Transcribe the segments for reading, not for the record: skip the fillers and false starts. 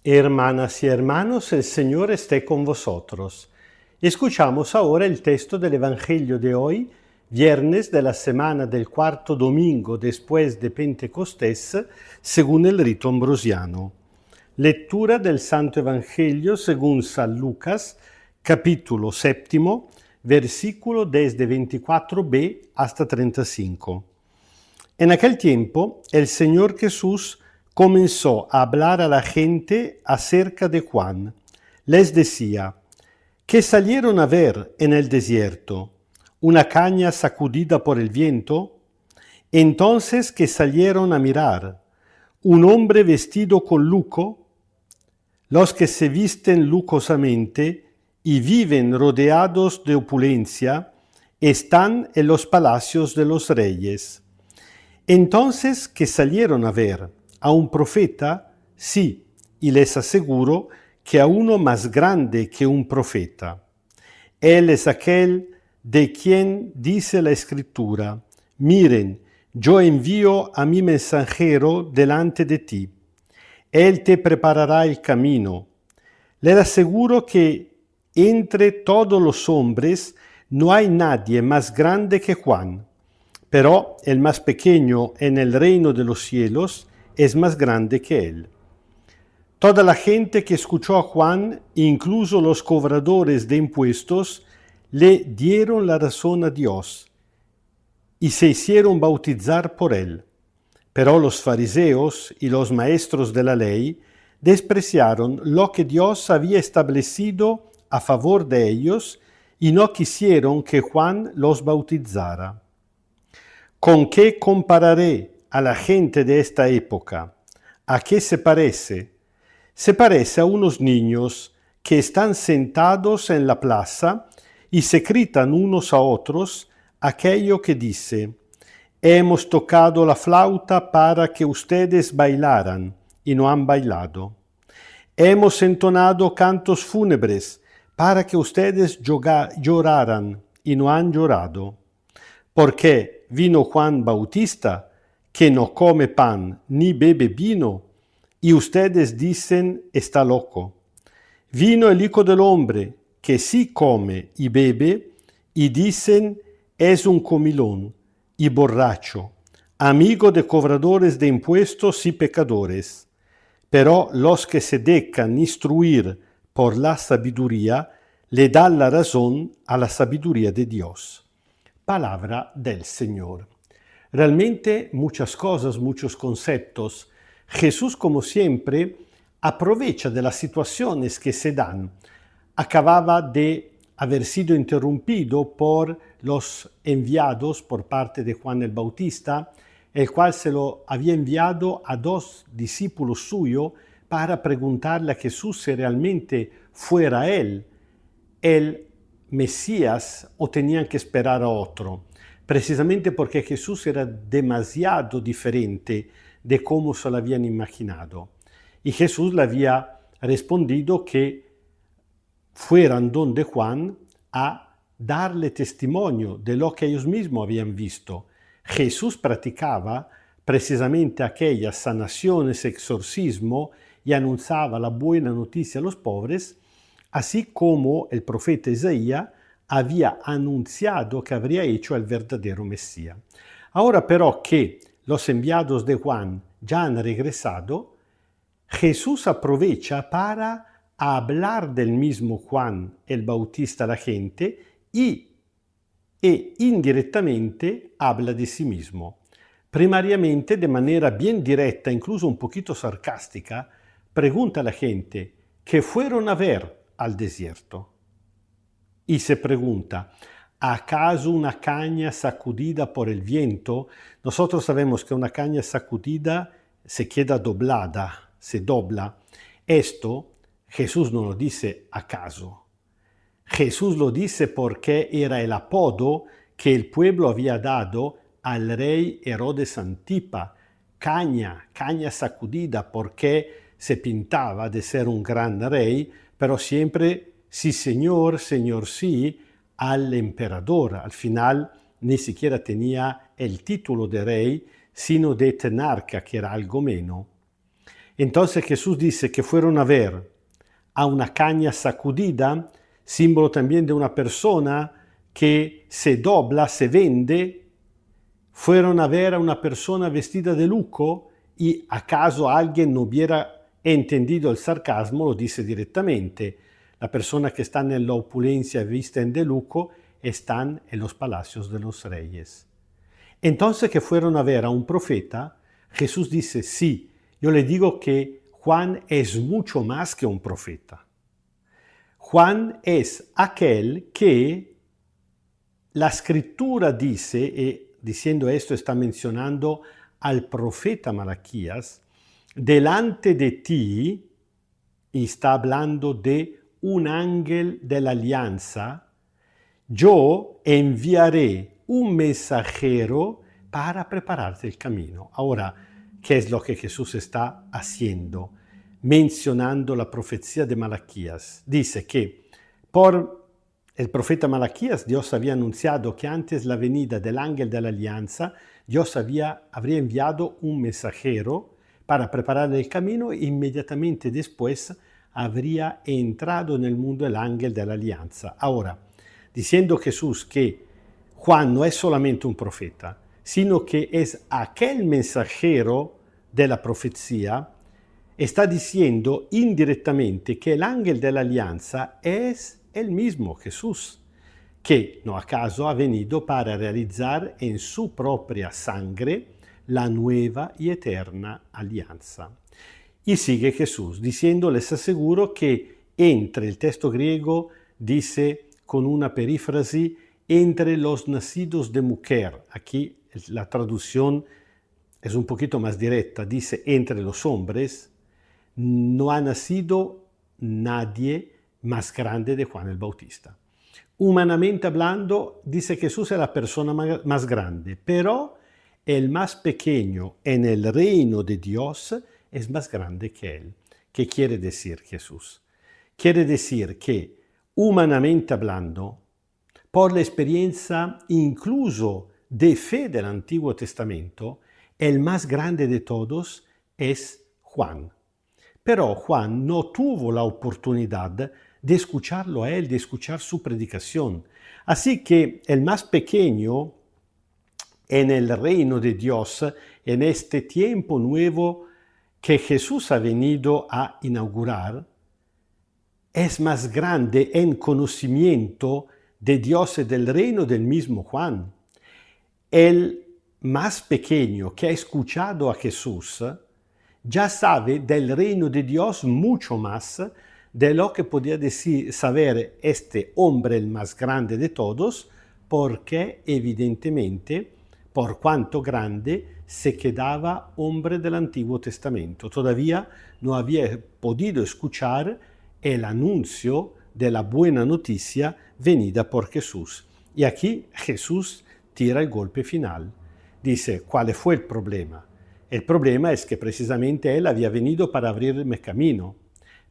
Hermanas y hermanos, el Señor esté con vosotros. Escuchamos ahora el texto del Evangelio de hoy, viernes de la semana del cuarto domingo después de Pentecostés, según el rito ambrosiano. Lectura del Santo Evangelio según San Lucas, capítulo 7, versículo desde 24b hasta 35. En aquel tiempo, el Señor Jesús comenzó a hablar a la gente acerca de Juan. Les decía, ¿qué salieron a ver en el desierto? ¿Una caña sacudida por el viento? Entonces, ¿qué salieron a mirar? ¿Un hombre vestido con lujo? Los que se visten lujosamente y viven rodeados de opulencia están en los palacios de los reyes. Entonces, ¿qué salieron a ver? ¿A un profeta? Sí, y les aseguro que a uno más grande que un profeta. Él es aquel de quien dice la Escritura, miren, yo envío a mi mensajero delante de ti. Él te preparará el camino. Les aseguro que entre todos los hombres no hay nadie más grande que Juan. Pero el más pequeño en el reino de los cielos es más grande que él. Toda la gente que escuchó a Juan, incluso los cobradores de impuestos, le dieron la razón a Dios y se hicieron bautizar por él. Pero los fariseos y los maestros de la ley despreciaron lo que Dios había establecido a favor de ellos y no quisieron que Juan los bautizara. ¿Con qué compararé a la gente de esta época? ¿A qué se parece? Se parece a unos niños que están sentados en la plaza y se gritan unos a otros aquello que dice, hemos tocado la flauta para que ustedes bailaran y no han bailado. Hemos entonado cantos fúnebres para que ustedes lloraran y no han llorado. Porque vino Juan Bautista, que no come pan ni bebe vino, y ustedes dicen está loco. Vino el Hijo del Hombre, que sí come y bebe, y dicen es un comilón y borracho, amigo de cobradores de impuestos y pecadores. Pero los que se dejan instruir por la sabiduría, le dan la razón a la sabiduría de Dios. Palabra del Señor. Realmente muchas cosas, muchos conceptos. Jesús, como siempre, aprovecha de las situaciones que se dan. Acababa de haber sido interrumpido por los enviados por parte de Juan el Bautista, el cual se lo había enviado a dos discípulos suyos para preguntarle a Jesús si realmente fuera él el Mesías o tenían que esperar a otro, precisamente porque Jesús era demasiado diferente de cómo se lo habían imaginado. Y Jesús le había respondido que fueran donde Juan a darle testimonio de lo que ellos mismos habían visto. Jesús practicaba precisamente aquellas sanaciones, exorcismo, y anunciaba la buena noticia a los pobres, así como el profeta Isaías había anunciado que habría hecho el verdadero Mesías. Ahora pero que los enviados de Juan ya han regresado, Jesús aprovecha para hablar del mismo Juan el Bautista a la gente e indirectamente habla de sí mismo. Primariamente, de manera bien directa, incluso un poquito sarcástica, pregunta a la gente ¿qué fueron a ver al desierto? Y se pregunta, ¿acaso una caña sacudida por el viento? Nosotros sabemos que una caña sacudida se queda doblada, se dobla. Esto Jesús no lo dice acaso. Jesús lo dice porque era el apodo que el pueblo había dado al rey Herodes Antipa, caña sacudida, porque se pintaba de ser un gran rey, pero siempre sí señor, señor sí, al emperador. Al final ni siquiera tenía el título de rey, sino de tenarca, que era algo menos. Entonces Jesús dice que fueron a ver a una caña sacudida, símbolo también de una persona que se dobla, se vende. Fueron a ver a una persona vestida de lujo y acaso alguien no hubiera entendido el sarcasmo, lo dice directamente. La persona que está en la opulencia vista en de lujo están en los palacios de los reyes. Entonces que fueron a ver a un profeta, Jesús dice, sí, yo le digo que Juan es mucho más que un profeta. Juan es aquel que la escritura dice, y diciendo esto está mencionando al profeta Malaquías, delante de ti, y está hablando de un ángel de la alianza, yo enviaré un mensajero para prepararte el camino. Ahora, ¿qué es lo que Jesús está haciendo? Mencionando la profecía de Malaquías. Dice que por el profeta Malaquías, Dios había anunciado que antes la venida del ángel de la alianza, Dios habría enviado un mensajero para preparar el camino e inmediatamente después habría entrado en el mundo el ángel de la alianza. Ahora, diciendo Jesús que Juan no es solamente un profeta, sino que es aquel mensajero de la profecía, está diciendo indirectamente que el ángel de la alianza es el mismo Jesús, que no acaso ha venido para realizar en su propia sangre la nueva y eterna alianza. Y sigue Jesús diciendo, les aseguro que entre el texto griego dice con una perífrasis, entre los nacidos de mujer. Aquí la traducción es un poquito más directa, dice entre los hombres, no ha nacido nadie más grande de Juan el Bautista. Humanamente hablando, dice Jesús es la persona más grande, pero el más pequeño en el reino de Dios es más grande que él. ¿Qué quiere decir Jesús? Quiere decir que humanamente hablando, por la experiencia incluso de fe del Antiguo Testamento, el más grande de todos es Juan. Pero Juan no tuvo la oportunidad de escucharlo a él, de escuchar su predicación. Así que el más pequeño en el reino de Dios, en este tiempo nuevo que Jesús ha venido a inaugurar, es más grande en conocimiento de Dios y del reino del mismo Juan. El más pequeño que ha escuchado a Jesús ya sabe del reino de Dios mucho más de lo que podía saber este hombre el más grande de todos, porque evidentemente, por cuanto grande, se quedaba hombre del Antiguo Testamento. Todavía no había podido escuchar el anuncio de la buena noticia venida por Jesús. Y aquí Jesús tira el golpe final. Dice, ¿cuál fue el problema? El problema es que precisamente él había venido para abrirme camino.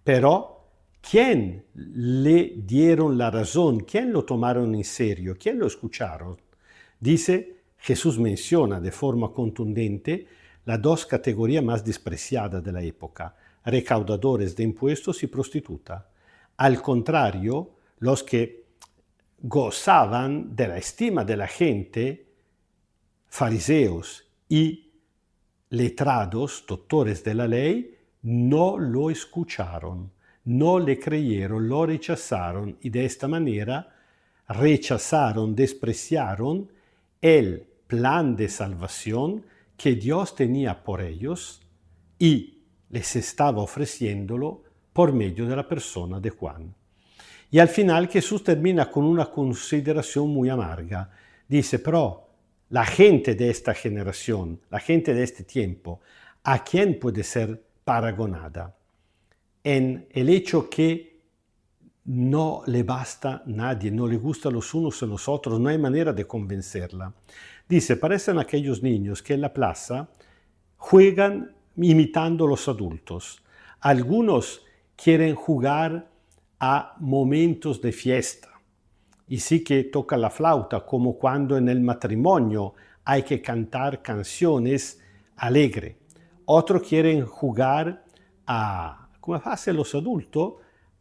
Pero, ¿quién le dieron la razón? ¿Quién lo tomaron en serio? ¿Quién lo escucharon? Dice, Jesús menciona de forma contundente las dos categorías más despreciadas de la época, recaudadores de impuestos y prostituta. Al contrario, los que gozaban de la estima de la gente, fariseos y letrados, doctores de la ley, no lo escucharon, no le creyeron, lo rechazaron y de esta manera rechazaron, despreciaron el plan de salvación que Dios tenía por ellos y les estaba ofreciéndolo por medio de la persona de Juan. Y al final Jesús termina con una consideración muy amarga. Dice, pero la gente de esta generación, la gente de este tiempo, ¿a quién puede ser paragonada? En el hecho que no le basta nadie, no le gusta los unos a los otros, no hay manera de convencerla. Dice, parecen aquellos niños que en la plaza juegan imitando a los adultos. Algunos quieren jugar a momentos de fiesta y sí que toca la flauta, como cuando en el matrimonio hay que cantar canciones alegres. Otros quieren jugar como hacen los adultos,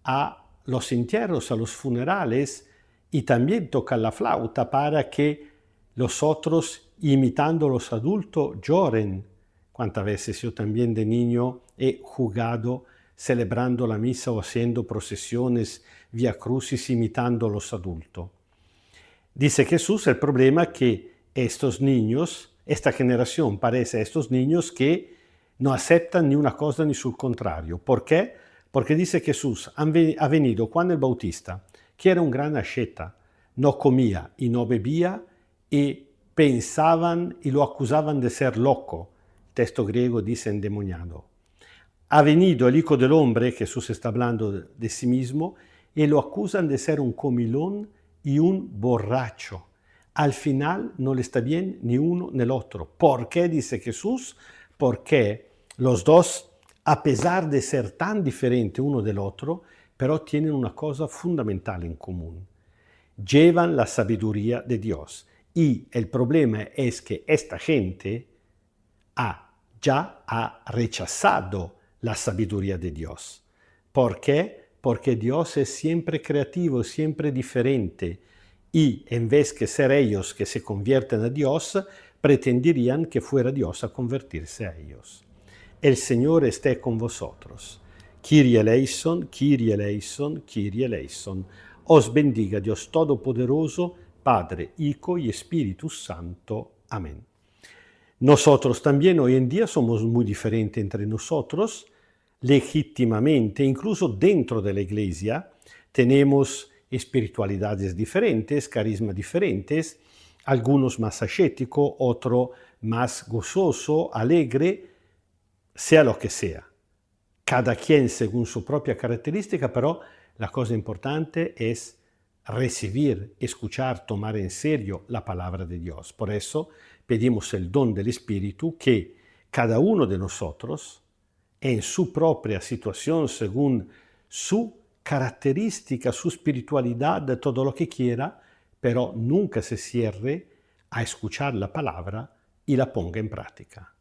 a los entierros, a los funerales, y también tocan la flauta para que los otros, imitando a los adultos, lloren. Cuántas veces yo también de niño he jugado celebrando la misa o haciendo procesiones, via crucis, imitando a los adultos. Dice Jesús, el problema es que estos niños, esta generación parece a estos niños que no aceptan ni una cosa ni su contrario. ¿Por qué? Porque dice Jesús, ha venido Juan el Bautista, que era un gran asceta, no comía y no bebía, y pensaban y lo acusaban de ser loco. El texto griego dice endemoniado. Ha venido el Hijo del Hombre, Jesús está hablando de sí mismo, y lo acusan de ser un comilón y un borracho. Al final no le está bien ni uno ni el otro. ¿Por qué? Dice Jesús, porque los dos, a pesar de ser tan diferentes uno del otro, pero tienen una cosa fundamental en común. Llevan la sabiduría de Dios. Y el problema es que esta gente ya ha rechazado la sabiduría de Dios. ¿Por qué? Porque Dios es siempre creativo, siempre diferente. Y en vez de ser ellos que se convierten a Dios, pretenderían que fuera Dios a convertirse a ellos. El Señor esté con vosotros. Kyrie eleison, Kyrie eleison, Kyrie eleison. Os bendiga Dios Todopoderoso, Padre, Hijo y Espíritu Santo. Amén. Nosotros también hoy en día somos muy diferentes entre nosotros, legítimamente, incluso dentro de la Iglesia, tenemos espiritualidades diferentes, carismas diferentes, algunos más ascéticos, otros más gozoso, alegre, sea lo que sea. Cada quien según su propia característica, pero la cosa importante es recibir, escuchar, tomar en serio la palabra de Dios. Por eso pedimos el don del Espíritu que cada uno de nosotros, en su propia situación, según su característica, su espiritualidad, todo lo que quiera, pero nunca se cierre a escuchar la palabra y la ponga en práctica.